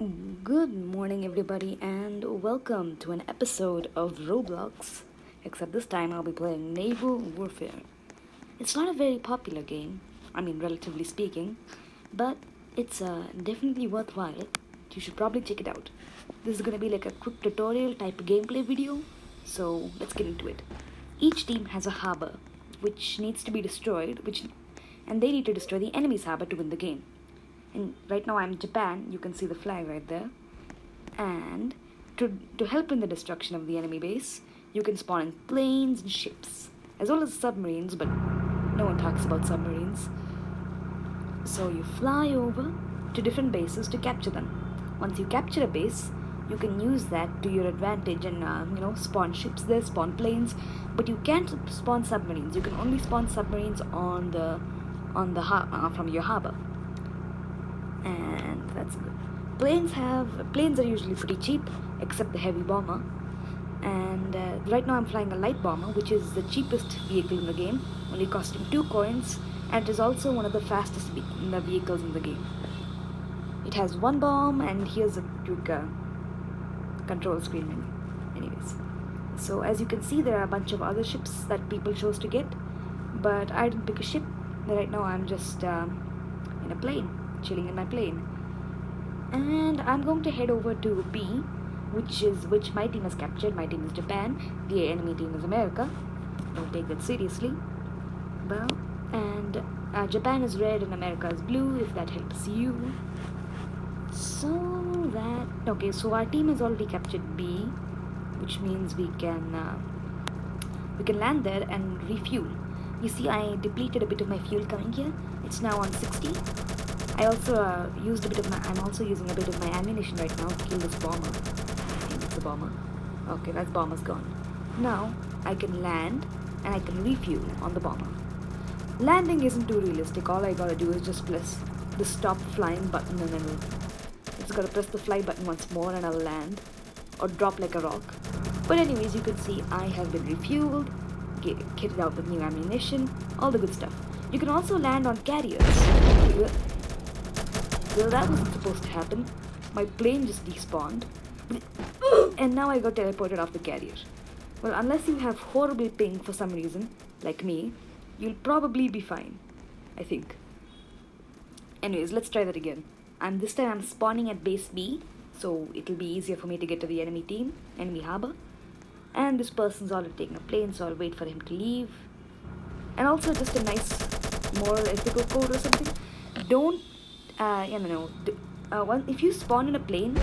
Good morning, everybody, and welcome to an episode of Roblox. Except this time I'll be playing Naval Warfare. It's not a very popular game, relatively speaking, but it's definitely worthwhile. You should probably check it out. This is gonna be like a quick tutorial type gameplay video, so let's get into it. Each team has a harbor, which needs to be destroyed, and they need to destroy the enemy's harbor to win the game. And right now I'm Japan, you can see the flag right there. And to help in the destruction of the enemy base, you can spawn in planes and ships, as well as submarines, but no one talks about submarines. So you fly over to different bases to capture them. Once you capture a base, you can use that to your advantage and spawn ships there, spawn planes, but you can't spawn submarines. You can only spawn submarines from your harbor. And that's good. Planes are usually pretty cheap, except the heavy bomber. And right now I'm flying a light bomber, which is the cheapest vehicle in the game, only costing 2 coins, and it is also one of the fastest vehicles in the game. It has 1 bomb, and here's a quick control screen menu. Anyways, so as you can see, there are a bunch of other ships that people chose to get, but I didn't pick a ship. Right now I'm just in a plane, chilling in my plane, and I'm going to head over to B, which my team has captured. My team is Japan, the enemy team is America. Don't take that seriously. Well, and Japan is red and America is blue, if that helps you. So our team has already captured B, which means we can land there and refuel. You see, I depleted a bit of my fuel coming here. It's now on 60. I also I'm also using a bit of my ammunition right now to kill this bomber. I think it's a bomber. Okay, that bomber's gone. Now, I can land and I can refuel on the bomber. Landing isn't too realistic. All I gotta do is just press the stop flying button and then it's gotta press the fly button once more and I'll land. Or drop like a rock. But anyways, you can see I have been refueled, kitted out with new ammunition, all the good stuff. You can also land on carriers. Well, that wasn't supposed to happen. My plane just despawned. And now I got teleported off the carrier. Well, unless you have horrible ping for some reason, like me, you'll probably be fine. I think. Anyways, let's try that again. And this time I'm spawning at base B, so it'll be easier for me to get to the enemy harbor. And this person's already taken a plane, so I'll wait for him to leave. And also just a nice moral ethical code or something. Don't if you spawn in a plane,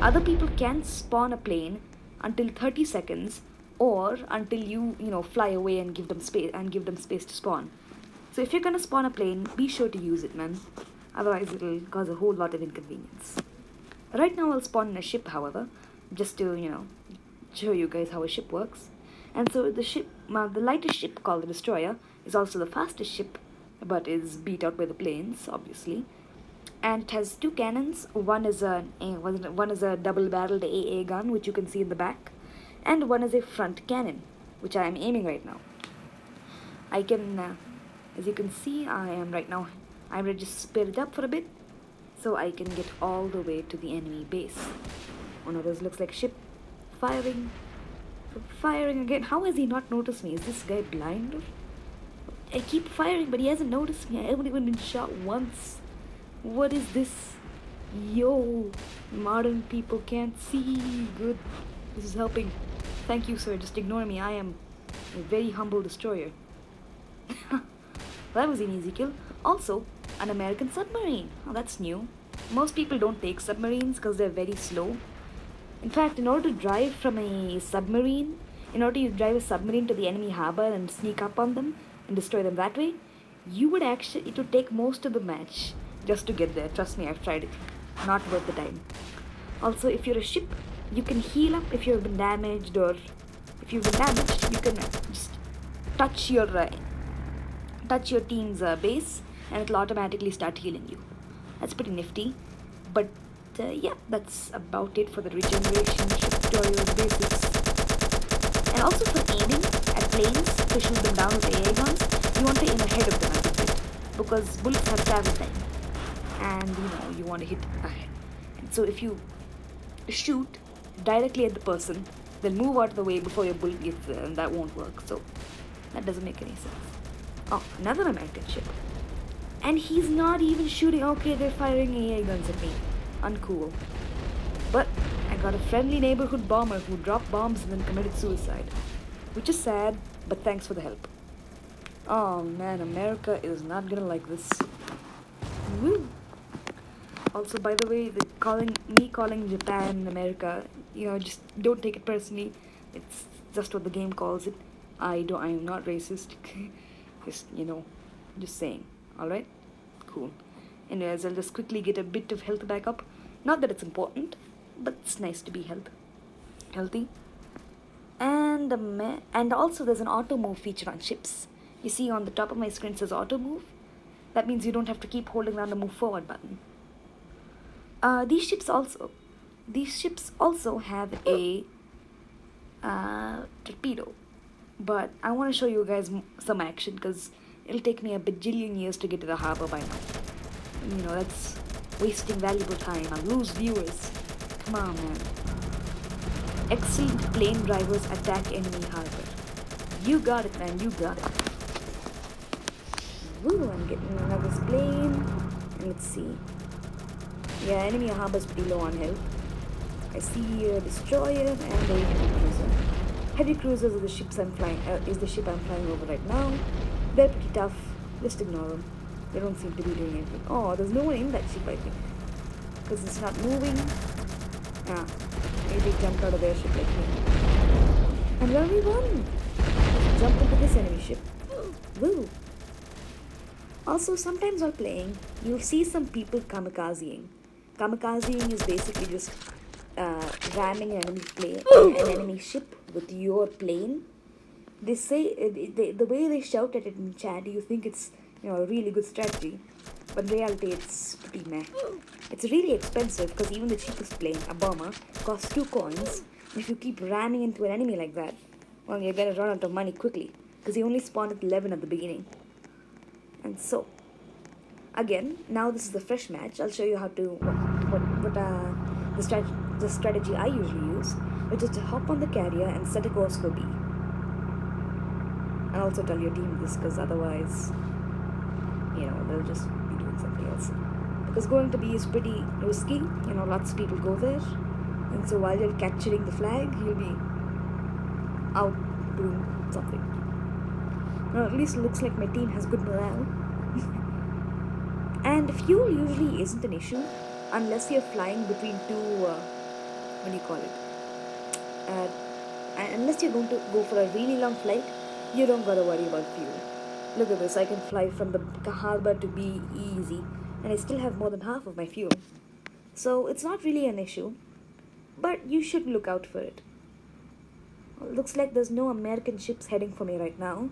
other people can't spawn a plane until 30 seconds or until you fly away and give them space to spawn. So if you're gonna spawn a plane, be sure to use it, man. Otherwise it'll cause a whole lot of inconvenience. Right now I'll spawn in a ship, however, just to show you guys how a ship works. And so the lightest ship, called the destroyer, is also the fastest ship, but is beat out by the planes, obviously. And it has 2 cannons. One is a double-barreled AA gun, which you can see in the back, and one is a front cannon, which I am aiming right now. I can, as you can see, I'm gonna just speed it up for a bit, so I can get all the way to the enemy base. Oh no, this looks like a ship. Firing again. How has he not noticed me? Is this guy blind? I keep firing, but he hasn't noticed me. I haven't even been shot once. What is this? Yo, modern people can't see. Good. This is helping. Thank you, sir. Just ignore me. I am a very humble destroyer. That was an easy kill. Also, an American submarine. Oh, that's new. Most people don't take submarines because they're very slow. In fact, in order to drive a submarine to the enemy harbor and sneak up on them and destroy them that way, it would take most of the match just to get there. Trust me, I've tried it. Not worth the time. Also, if you're a ship, you can heal up if you've been damaged, or if you've been damaged, you can just touch your team's base and it'll automatically start healing you. That's pretty nifty. But yeah, that's about it for the regeneration ship tutorial basics. And also for aiming at planes to shoot them down with AA guns, you want to aim ahead of them a bit, because bullets have travel time. And you want to hit So if you shoot directly at the person, they'll move out of the way before your bullet gets there, and that won't work. So that doesn't make any sense. Oh, another American ship. And he's not even shooting. Okay, they're firing AA guns at me. Uncool. But I got a friendly neighborhood bomber who dropped bombs and then committed suicide. Which is sad, but thanks for the help. Oh man, America is not gonna like this. Woo! Also, by the way, calling Japan America, just don't take it personally. It's just what the game calls it. I am not racist. Just saying. Alright? Cool. Anyways, I'll just quickly get a bit of health back up. Not that it's important, but it's nice to be healthy. And also there's an auto move feature on ships. You see on the top of my screen it says auto move. That means you don't have to keep holding down the move forward button. These ships also have a torpedo, but I want to show you guys some action because it'll take me a bajillion years to get to the harbor by now. That's wasting valuable time. I'll lose viewers. Come on, man. Excellent plane drivers attack enemy harbor. You got it, man. You got it. Woo, I'm getting another plane. And let's see. Yeah, enemy harbor's pretty low on health. I see a destroyer and a heavy cruiser. Heavy cruisers are the ship I'm flying over right now. They're pretty tough. Just ignore them. They don't seem to be doing anything. Oh, there's no one in that ship, I think. Because it's not moving. Maybe they jumped out of their ship like me. And where we won? Jump into this enemy ship. Woo! Also, sometimes while playing, you'll see some people kamikazeing. Kamikazeing is basically just ramming an enemy ship with your plane. They say the way they shout at it in chat, you think it's a really good strategy, but in reality it's pretty meh. It's really expensive because even the cheapest plane, a bomber, costs 2 coins. And if you keep ramming into an enemy like that, well, you're gonna run out of money quickly because you only spawn at 11 at the beginning. And so, again, now this is the fresh match. I'll show you how to the strategy I usually use, which is to hop on the carrier and set a course for B. And also tell your team this, because otherwise, they'll just be doing something else. Because going to B is pretty risky. Lots of people go there, and so while you're capturing the flag, you'll be out doing something. Now, at least it looks like my team has good morale. And fuel usually isn't an issue unless you're flying between two, unless you're going to go for a really long flight, you don't gotta worry about fuel. Look at this, I can fly from the harbor to be easy, and I still have more than half of my fuel. So it's not really an issue, but you should look out for it. Well, looks like there's no American ships heading for me right now,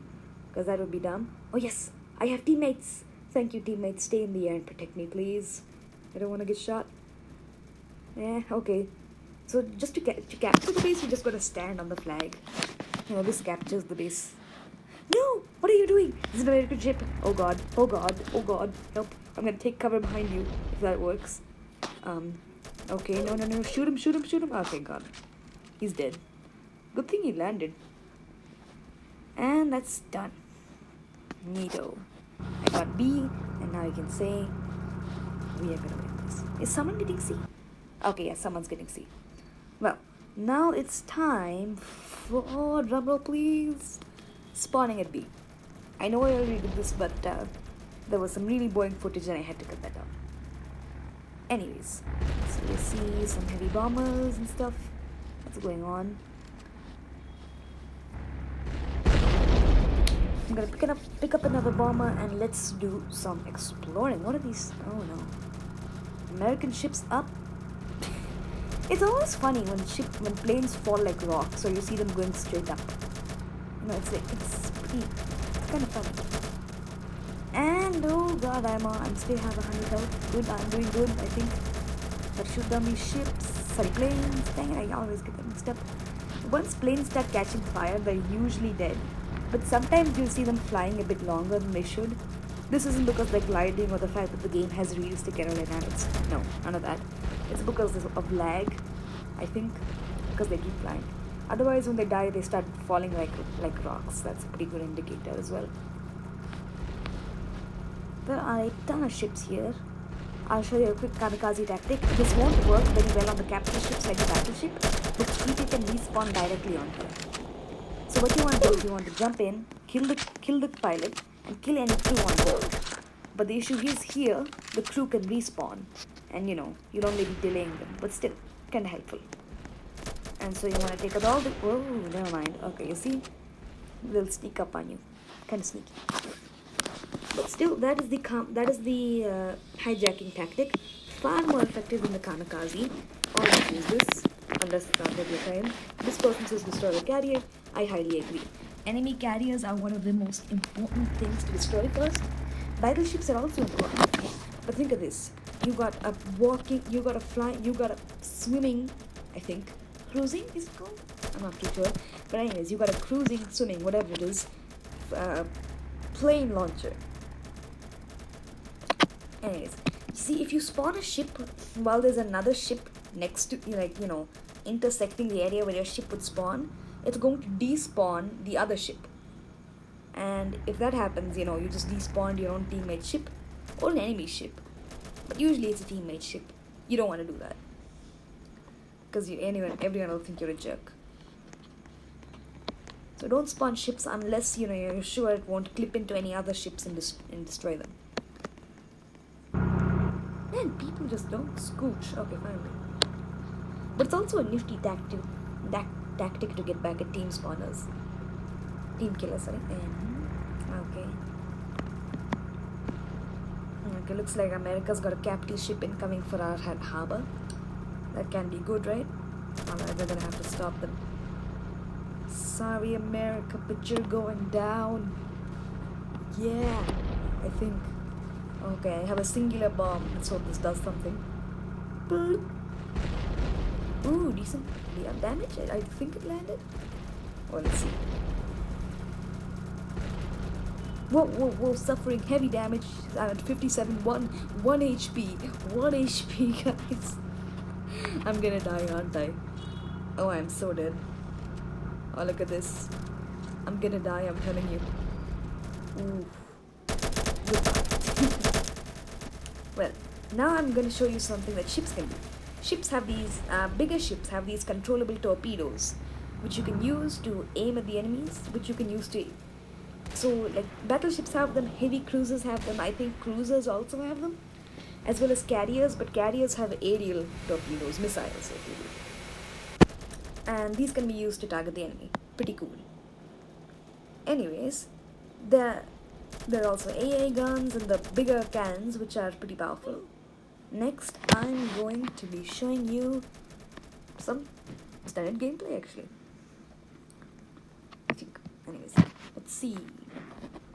because that would be dumb. Oh yes, I have teammates. Thank you, teammates. Stay in the air and protect me, please. I don't want to get shot. Yeah, okay. So just to capture the base, you just gotta stand on the flag. This captures the base. No! What are you doing? This is an American ship. Oh god, oh god, oh god. Help. I'm gonna take cover behind you, if that works. Okay, no. Shoot him. Oh, thank god. He's dead. Good thing he landed. And that's done. Neato. I got B, and now you can say we are gonna win this. Is someone getting C? Okay, yeah, someone's getting C. Well, now it's time for, drumroll please, spawning at B. I know I already did this, but there was some really boring footage and I had to cut that out. Anyways, so you see some heavy bombers and stuff. What's going on? I'm gonna pick up another bomber and let's do some exploring. What are these? Oh no. American ships up. It's always funny when planes fall like rocks, or you see them going straight up. It's kind of funny. And oh god, I'm still have 100 health. Good, I'm doing good, I think. But shoot down these ships, planes. Dang it, I always get them mixed up. Once planes start catching fire, they're usually dead. But sometimes you'll see them flying a bit longer than they should. This isn't because they're gliding or the fact that the game has realistic aerodynamics. No, none of that. It's because of lag, I think, because they keep flying. Otherwise, when they die, they start falling like rocks. That's a pretty good indicator as well. There are a ton of ships here. I'll show you a quick kamikaze tactic. This won't work very well on the capital ships like the battleship, but Sweetie can respawn directly on her. So what you want to do is you want to jump in, kill the pilot, and kill any crew on board. But the issue is here, the crew can respawn, and you'll only be delaying them, but still, kinda helpful. And so you want to take out all the... Oh, never mind. Okay, you see? They'll sneak up on you. Kinda sneaky. But still, that is the hijacking tactic. Far more effective than the kamikaze. Always use this, unless it's not worth your time. This person says destroy the carrier. I highly agree. Enemy carriers are one of the most important things to destroy first. Battleships are also important. But think of this. You got a walking, you got a flying, you got a swimming, I think. Cruising is it called? I'm not too sure. But anyways, you got a cruising, swimming, whatever it is, plane launcher. Anyways, see, if you spawn a ship while there's another ship next to, intersecting the area where your ship would spawn, it's going to despawn the other ship. And if that happens, you just despawned your own teammate ship or an enemy ship. But usually it's a teammate ship. You don't want to do that, because everyone will think you're a jerk. So don't spawn ships unless you're sure it won't clip into any other ships and destroy them. Man, people just don't scooch. Okay, fine. But it's also a nifty tactic to get back at team spawners. Team killers, sorry. Okay. Okay, looks like America's got a capital ship incoming for our harbor. That can be good, right? Alright, we're gonna have to stop them. Sorry, America, but you're going down. Yeah, I think. Okay, I have a singular bomb. Let's hope this does something. Boop. Ooh, decent damage. I think it landed. Oh, let's see. Whoa, suffering heavy damage. I'm at 57, 1 HP. 1 HP, guys. I'm gonna die, aren't I? Oh, I'm so dead. Oh, look at this. I'm gonna die, I'm telling you. Ooh. Well, now I'm gonna show you something that ships can do. Ships have these, bigger ships have these controllable torpedoes, which you can use to aim at the enemies, which you can use to... So, like, battleships have them, heavy cruisers have them, I think cruisers also have them, as well as carriers, but carriers have aerial torpedoes, missiles, if you will. And these can be used to target the enemy. Pretty cool. Anyways, there are also AA guns and the bigger cannons, which are pretty powerful. Next, I'm going to be showing you some standard gameplay, actually. I think. Anyways, let's see.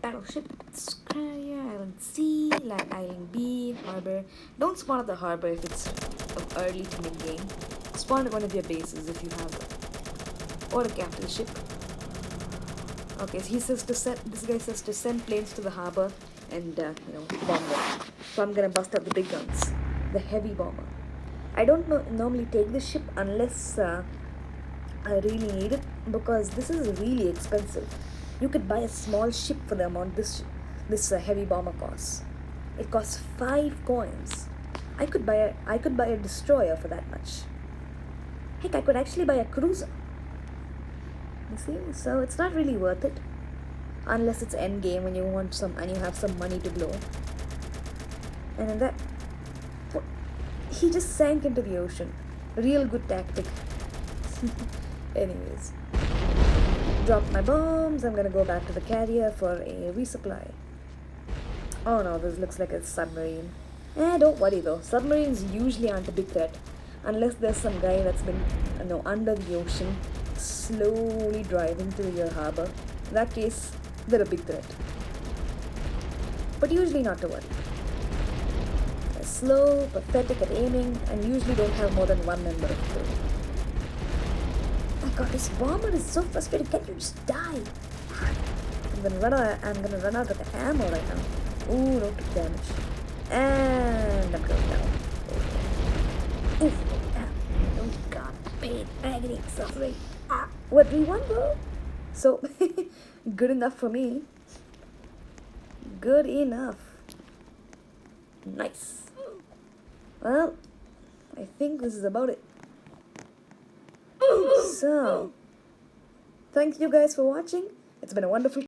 Battleship, carrier, island C, island B, harbor. Don't spawn at the harbor if it's early to mid-game. Spawn at one of your bases if you have it. Or a capital ship. Okay, so this guy says to send planes to the harbor and, bomb them. So I'm gonna bust out the big guns. The heavy bomber. I don't normally take this ship unless I really need it, because this is really expensive. You could buy a small ship for the amount this heavy bomber costs. It costs 5 coins. I could buy a destroyer for that much. Heck, I could actually buy a cruiser. You see? So it's not really worth it, unless it's end game when you want and you have some money to blow. And in that, he just sank into the ocean. Real good tactic. Anyways, drop my bombs. I'm gonna go back to the carrier for a resupply. Oh no, this looks like a submarine. Don't worry though. Submarines usually aren't a big threat, unless there's some guy that's been under the ocean, slowly driving to your harbor. In that case, they're a big threat. But usually not to worry. They're slow, pathetic at aiming, and usually don't have more than one member of the crew. Oh my god, this bomber is so frustrating. Can you just die? I'm gonna run out of ammo right now. Ooh, don't take damage. And I'm going down. Oof. Ah. Oh God, pain, agony, suffering. Ah. What do you want, bro? So, good enough for me. Good enough. Nice. Well, I think this is about it. So, thank you guys for watching. It's been a wonderful